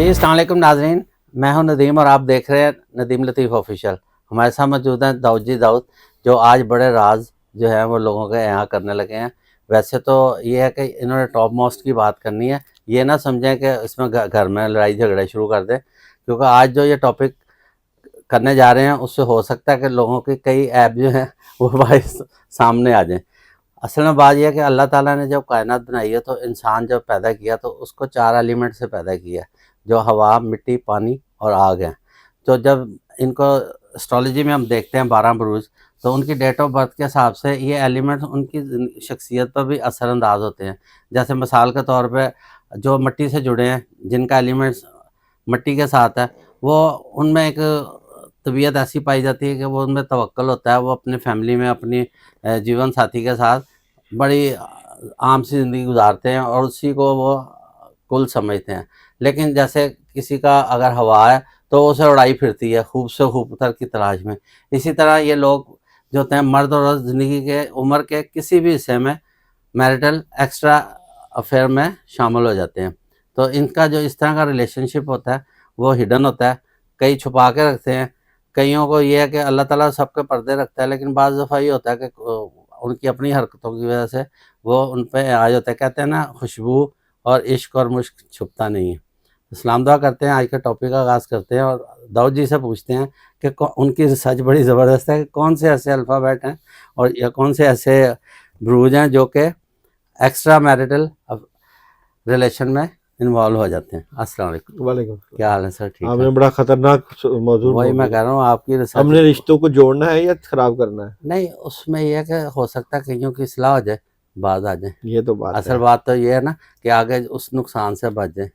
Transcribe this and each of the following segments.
जी अस्सलाम वालेकुम नाज़रीन, मैं हूं नदीम और आप देख रहे हैं नदीम लतीफ़ ऑफिशियल। हमारे साथ मौजूद हैं दाऊद जी दाऊद, जो आज बड़े राज जो है वो लोगों के यहाँ करने लगे हैं। वैसे तो ये है कि इन्होंने टॉप मोस्ट की बात करनी है, ये ना समझें कि इसमें घर में लड़ाई झगड़े शुरू कर दें, क्योंकि आज जो ये टॉपिक करने जा रहे हैं उससे हो सकता है कि लोगों की कई ऐप जो हैं वो भाई सामने आ जाएं। असल में बात यह है कि अल्लाह ताला ने जब कायनात बनाई है तो इंसान जब पैदा किया तो उसको 4 एलिमेंट से पैदा किया, जो हवा, मिट्टी, पानी और आग है। तो जब इनको एस्ट्रोलॉजी में हम देखते हैं 12 बुरूज, तो उनकी डेट ऑफ बर्थ के हिसाब से ये एलिमेंट्स उनकी शख्सियत पर भी असरअंदाज होते हैं। जैसे मिसाल के तौर पे जो मिट्टी से जुड़े हैं, जिनका एलिमेंट्स मिट्टी के साथ है, वो उनमें एक तबीयत ऐसी पाई जाती है कि वो उनमें तवक्कुल होता है, वो अपनी फैमिली में अपनी जीवन साथी के साथ बड़ी आम सी ज़िंदगी गुजारते हैं और उसी को वो कुल समझते हैं। लेकिन जैसे किसी का अगर हवा है तो उसे उड़ाई फिरती है खूब से खूबतर की तलाश में। इसी तरह ये लोग जो होते हैं मर्द और औरत ज़िंदगी के उम्र के किसी भी हिस्से में मैरिटल एक्स्ट्रा अफेयर में शामिल हो जाते हैं। तो इनका जो इस तरह का रिलेशनशिप होता है वो हिडन होता है, कई छुपा के रखते हैं। कईयों को ये है कि अल्लाह ताला सबके पर्दे रखता है, लेकिन बाज़ दफ़ा ये होता है कि उनकी अपनी हरकतों की वजह से वो उन पे आ जाता है। कहते हैं ना, खुशबू और इश्क और मुश्क छुपता नहीं है। इस्लाम दुआ करते हैं, आज के टॉपिक का आगाज़ करते हैं और दाऊद जी से पूछते हैं कि उनकी रिसर्च बड़ी ज़बरदस्त है कि कौन से ऐसे अल्फ़ाबेट हैं और या कौन से ऐसे ब्रूज हैं जो कि एक्स्ट्रा मैरिटल रिलेशन में इन्वॉल्व हो जाते हैं। अस्सलाम वालेकुम। वालेकुम। क्या हाल है सर? ठीक आपने है। बड़ा खतरनाक मौजूद वही मैं कह रहा हूँ, आपकी रिसर्च हमने रिश्तों को जोड़ना है या खराब करना है? नहीं, उसमें यह है कि हो सकता है कईयों की इस्लाह हो जाए, बात आ जाए। ये तो बात असल है। बात तो ये है ना कि आगे उस नुकसान से बच जाए,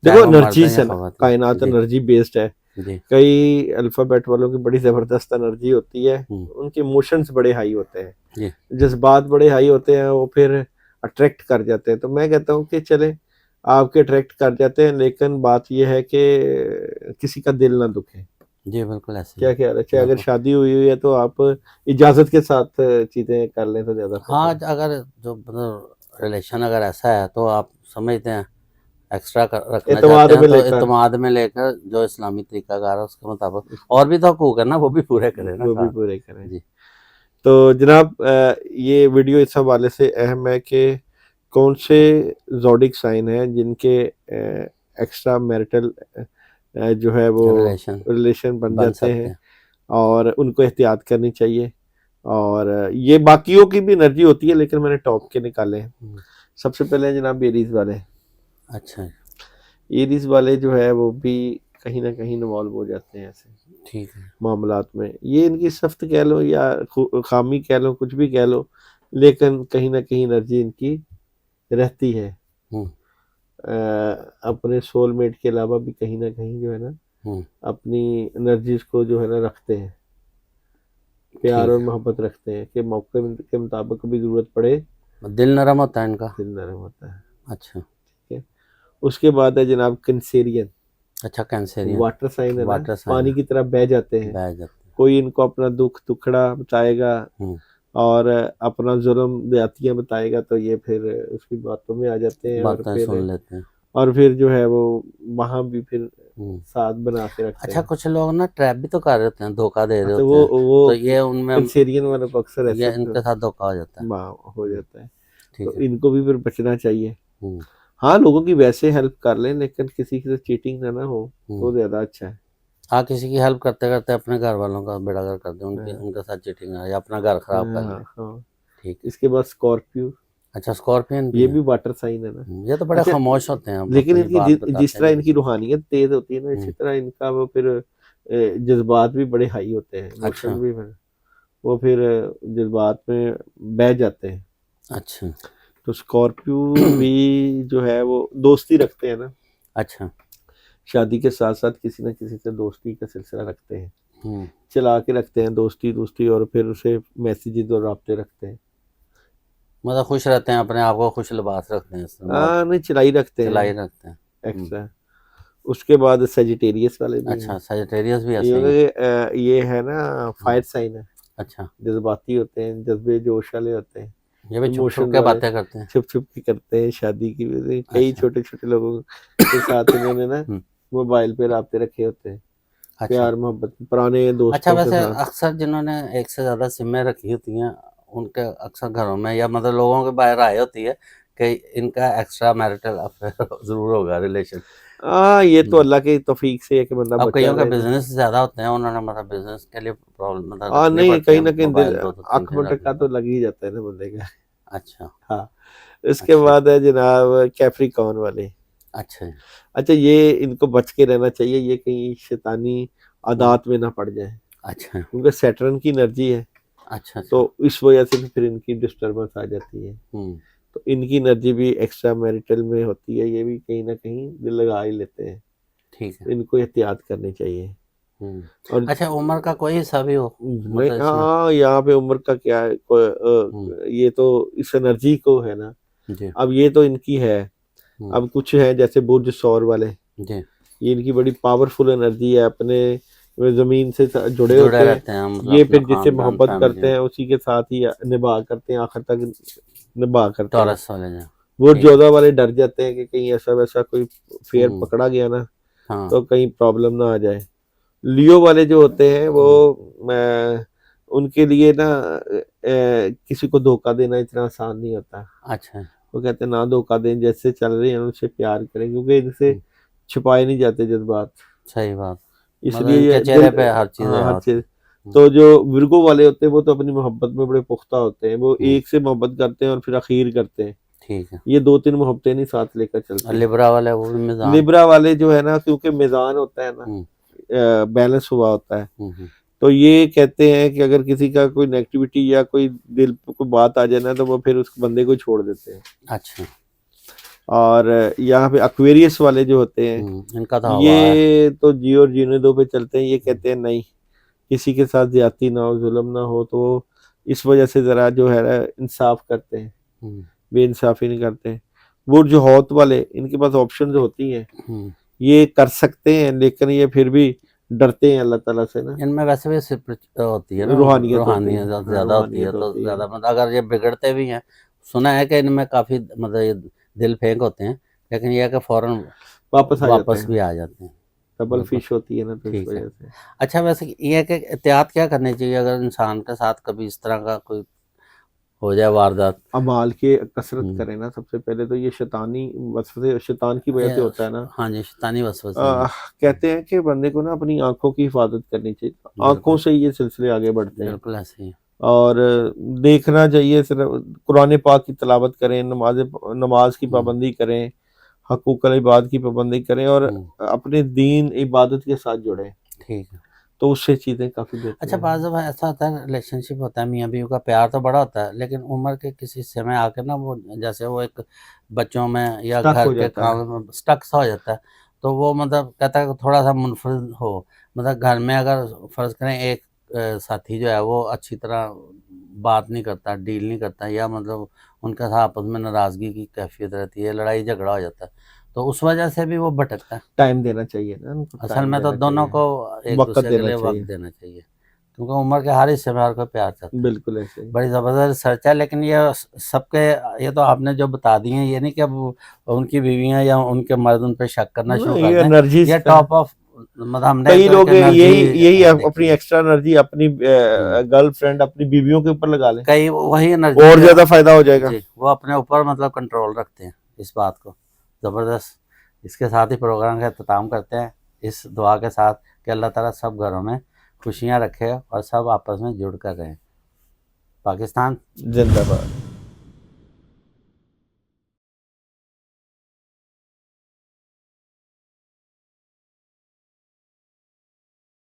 चाहे देखो, वो मर्द है एनर्जीज या है ना, ख़वातीन। कायनात जी एनर्जी बेस्ड है। जी। कई अल्फाबेट वालों की बड़ी जबरदस्त एनर्जी होती है, उनके इमोशंस बड़े हाई होते हैं, जी जज्बात बड़े हाई होते हैं, वो फिर अट्रैक्ट कर जाते हैं। तो मैं कहता हूँ कि चले, आपके अट्रैक्ट कर जाते हैं, लेकिन बात यह है कि किसी का दिल ना दुखे। जी, बिल्कुल ऐसे ही क्या है। ख्याल है? चाहे अगर बिल्कुल। शादी हुई हुई है तो आप इजाजत के साथ चीजें कर लें तो ज्यादा हाँ, बेहतर है। अगर जो मतलब रिलेशन अगर ऐसा है तो आप समझते हैं एक्स्ट्रा रखना चाहते एतमाद हैं में तो लेकर इत्मीनान में लेकर जो इस्लामी तरीक़ाकार है उसके मुताबिक, और भी तो हकूक़ है ना, वो भी पूरे करें ना वो भी साथ। पूरे करें। जी। तो जनाब, ये वीडियो इस हवाले से अहम है कि कौन से ज़ोडिक साइन हैं जिनके एक्स्ट्रा मैरिटल जो है वो रिलेशन रिलेशन बन बन जाते सकते हैं हैं। और उनको एहतियात करनी चाहिए। और ये बाकियों की भी एनर्जी होती है, लेकिन मैंने टॉप के निकाले हैं। सबसे पहले जनाब एरीज वाले। अच्छा, एरीज वाले जो है वो भी कहीं ना कहीं इन्वॉल्व हो जाते हैं ऐसे ठीक है। मामलात में। ये इनकी सख्त कह लो या खामी कह लो, कुछ भी कह लो, लेकिन कहीं ना कहीं एनर्जी इनकी रहती है। हुँ, अपने सोलमेट के अलावा भी कहीं ना कहीं जो है ना हुँ, अपनी एनर्जीज को जो है ना रखते हैं, प्यार ठीक और है। मोहब्बत रखते हैं कि मौके के मुताबिक कभी ज़रूरत पड़े दिल नरम होता है इनका। दिल नरम होता है। अच्छा, ठीक है। उसके बाद है जनाब कैंसेरियन। अच्छा कैंसेरियन, वाटर साइन है ना, वाटर साइन पानी है, की तरह बह जाते हैं। बह जाते हैं। कोई इनको अपना दुख दुखड़ा बताएगा हुँ, और अपना जुर्म ज्यादतियाँ बताएगा तो ये फिर उसकी बातों में आ जाते हैं बातें सुन लेते हैं। और फिर जो है वो वहाँ भी फिर हुँ। साथ बना के रखते अच्छा, हैं। कुछ लोग ना ट्रैप भी तो कर रहे होते हैं, धोखा दे रहे तो होते हैं, तो वो ये उनमें कैंसेरियन वालों को अक्सर ऐसे ये इनके साथ धोखा हो जाता है। हो हुँ, जाता है। ठीक तो है। इनको भी फिर बचना चाहिए। हुँ, हाँ, लोगों की वैसे हेल्प कर लें, लेकिन किसी के साथ चीटिंग ना हो हुँ। तो ज़्यादा अच्छा है। हाँ, किसी की हेल्प करते-करते अपने घर वालों का बेड़ा गर्क कर दें, उनके हाँ, उनके साथ चीटिंग या अपना घर खराब कर लें। हाँ, हाँ। ठीक है। इसके बाद स्कॉर्पियो, अच्छा, स्कॉर्पियन भी ये है। भी वाटर साइन है ना। ये तो बड़े अच्छा, खामोश होते हैं, अब लेकिन अपनी इनकी बात जिस बताते तरह नहीं इनकी कुछ। रूहानियत तेज होती है ना, इसी हुँ, तरह इनका वो फिर जज्बात भी बड़े हाई होते हैं, अच्छा, इमोशन भी वो फिर जज्बात में बह जाते हैं। अच्छा, तो स्कॉर्पियो भी जो है वो दोस्ती रखते हैं ना, अच्छा। शादी के साथ साथ किसी न किसी से दोस्ती का सिलसिला रखते हैं, हुँ, चला के रखते हैं दोस्ती दोस्ती, और फिर उसे मैसेजेस और राब्ते रखते हैं। मतलब खुश रहते हैं, अपने आप को खुश लिबास रखते हैं, इस्तेमाल हाँ, नहीं, चलाई रखते चला ही हैं रखते हैं। हुँ, एक्स्ट्रा। उसके बाद सेजिटेरियस वाले भी अच्छा, हैं। सजिटेरियस भी ऐसे ही हैं। ये है ना, हुँ, फायर साइन है, अच्छा, जज्बाती होते हैं, जज्बे जोश वाले होते हैं। ये भी छुप इमोशन छुप के वाले बातें करते हैं। छुप छुप के करते हैं शादी की वजह। कई अच्छा। छोटे छोटे लोगों के साथ इन्होंने ना हम्म, मोबाइल पे राब्ते रखे होते हैं, अच्छा। प्यार मोहब्बत पुराने अच्छा, दोस्तों के वैसे साथ। अक्सर जिन्होंने एक से ज़्यादा सिमें रखी होती हैं, उनके अक्सर घरों में या मतलब लोगों के बाहर आए होती है कि इनका एक्स्ट्रा मैरिटल अफेयर ज़रूर होगा, रिलेशन। हाँ, ये तो हम्म। अल्लाह के तौफीक से है कि बंदा अब बचा कईयों के रहे ना। बिजनेस ज़्यादा होते हैं, उन्होंने मतलब बिजनेस के लिए प्रॉब्लम मतलब हाँ रखनी नहीं, पड़ती कहीं है ना कहीं दिल मोबाइल, दो दो तीन आंख तीन मटका रखने तो को। लग ही जाता है ना बंदे का। अच्छा। हाँ, इसके अच्छा। बाद है जनाब कैप्रिकॉर्न वाले। अच्छा जी। अच्छा, ये इनको बच के रहना चाहिए, ये कहीं शैतानी हम्म, आदात में ना पड़ जाए, अच्छा। क्योंकि सैटर्न की एनर्जी है। अच्छा अच्छा। तो इस वजह से भी फिर इनकी डिस्टर्बेंस आ जाती है। हम्म। तो इनकी एनर्जी भी एक्स्ट्रा मैरिटल में होती है, ये भी कहीं ना कहीं दिल लगा ही लेते हैं। ठीक है। तो इनको एहतियात करनी चाहिए। हम्म। और अच्छा, उम्र का कोई हिस्सा भी हो नहीं, मतलब इसमें? हाँ यहाँ पे उम्र का क्या है, हम्म। ये तो इस एनर्जी को है ना। जी। अब ये तो इनकी है। हम्म। अब कुछ है जैसे बुर्ज सौर वाले, जी। ये इनकी बड़ी पावरफुल एनर्जी है, अपने ज़मीन से जुड़े जुड़े होते हैं। रहते हैं, मतलब ये अपना फिर जिससे खानदान मोहब्बत करते फैमिली। हैं उसी के साथ ही निभा करते हैं, आखिर तक निभा करते हैं। टॉरस वाले जो। वो ठीक। जोधा वाले डर जाते हैं कि कहीं ऐसा वैसा कोई फेयर हम्म। पकड़ा गया ना, हाँ। तो कहीं प्रॉब्लम ना आ जाए। लियो वाले जो होते हैं वो उनके लिए ना किसी को धोखा देना इतना आसान नहीं होता। अच्छा। वो कहते हैं ना धोखा दें, जैसे चल रहे हैं उनसे प्यार करें, क्योंकि इनसे हम्म, छुपाए नहीं जाते जज्बात। सही बात। मतलब इसलिए ये इनके दिल, चेहरे पे हर चीज़ हाँ है हर होती चीज। है। तो जो विर्गो वाले होते हैं वो तो अपनी मोहब्बत में बड़े पुख्ता होते हैं, वो हम्म, एक से मोहब्बत करते हैं और फिर अखीर करते हैं। ठीक है। ये दो तीन मोहब्बतें नहीं साथ लेकर और चलते। लिब्रा वाले वो भी मिजान। लिब्रा वाले जो है ना, क्योंकि मिजान होता है ना, हम्म। बैलेंस हुआ होता है। हम्म। तो ये कहते हैं कि अगर किसी का कोई नेगेटिविटी या कोई दिल पे कोई बात आ जाए ना, तो वो फिर उस बंदे को छोड़ देते हैं। अच्छा। और यहाँ पे एक्वेरियस वाले जो होते हैं, इनका तो हवा है। ये तो जियो और जीने दो पे चलते हैं। ये हम्म, कहते हैं नहीं, किसी के साथ ज्यादती ना हो, जुल्म ना हो, तो इस वजह से जरा जो है ना इंसाफ करते हैं, हम्म, बेइंसाफी नहीं करते हैं। वो जो हौत वाले, इनके पास ऑप्शन होती हैं, हम्म। ये कर सकते हैं, लेकिन ये फिर भी डरते हैं अल्लाह ताला से ना। इनमें वैसे भी होती है ना, रूहानियत होती है, रूहानियत हाँ ज़्यादा होती है, रूहानियत तो होती है। ज़्यादा मतलब अगर ये बिगड़ते भी हैं, सुना है कि इनमें काफ़ी मतलब ये दिल फेंक होते हैं, लेकिन ये है कि फ़ौरन वापस आ जाते वापस हैं, भी आ जाते हैं। डबल बिल्कुल। फिश होती है ना, तो इस ठीक है। वजह से। अच्छा, वैसे ये है कि एहतियात क्या करनी चाहिए अगर इंसान के साथ कभी इस तरह का कोई हो जाए वारदात? अमाल के कसरत हम्म। करें ना, सबसे पहले तो ये शैतानी वसवसे, शैतान की वजह से होता है ना। हाँ जी, शैतानी वसवसे हैं। कहते हैं कि बंदे को ना अपनी आंखों की हिफाजत करनी चाहिए, आंखों बिल्कुल। से ये सिलसिले आगे बढ़ते हैं। बिल्कुल ऐसे ही है। और देखना चाहिए, सिर्फ कुरान पाक की तिलावत करें, नमाज की हम्म। पाबंदी करें, हकूक़ अल इबाद की पाबंदी करें, और हम्म। अपने दीन इबादत के साथ जुड़ें, ठीक है। तो उससे चीज़ें काफ़ी बेहतर अच्छा, बाज़ होंगी। दफ़ा ऐसा होता है, रिलेशनशिप होता है, मियाँ बीवी का प्यार तो बड़ा होता है, लेकिन उम्र के किसी हिस्से में आके ना वो जैसे वो एक बच्चों में या स्टक घर हो के जाता है। काम में स्टक सा हो जाता है। तो वो मतलब कहता है कि थोड़ा सा मुनफरद हो, मतलब घर में अगर फ़र्ज़ करें एक साथी जो है वो अच्छी तरह बात नहीं करता, डील नहीं करता, या मतलब उनके साथ आपस में नाराज़गी की कैफ़ियत रहती है, लड़ाई झगड़ा हो जाता है, तो उस वजह से भी वो भटकता है। टाइम देना चाहिए ना उनको, असल टाइम में तो देना दोनों चाहिए, को एक वक़्त दूसरे के देना लिए वक्त चाहिए। देना चाहिए, क्योंकि उम्र के हर हिस्से में हर कोई प्यार चाहता है। बिल्कुल ऐसे ही। बड़ी ज़बरदस्त रिसर्च है, लेकिन ये सबके, ये तो आपने जो बता दी हैं, ये नहीं कि अब उनकी बीवियां या उनके मर्द उन पे शक करना शुरू कर ये दें। एनर्जीज ये का, टॉप ऑफ मतलब हमने एक कई तरह की लोग एनर्जी यही यही देखी अपनी है। एक्स्ट्रा एनर्जी अपनी हम्म। गर्लफ्रेंड, अपनी बीवियों के ऊपर लगा लें, कई वही एनर्जी और जो, ज्यादा फायदा हो जाएगा। जी, वो अपने ऊपर मतलब कंट्रोल रखते हैं इस बात को। ज़बरदस्त। इसके साथ ही प्रोग्राम का अख्ताम करते हैं इस दुआ के साथ कि अल्लाह ताला सब घरों में खुशियाँ रखे और सब आपस में जुड़ कर रहें। पाकिस्तान जिंदाबाद।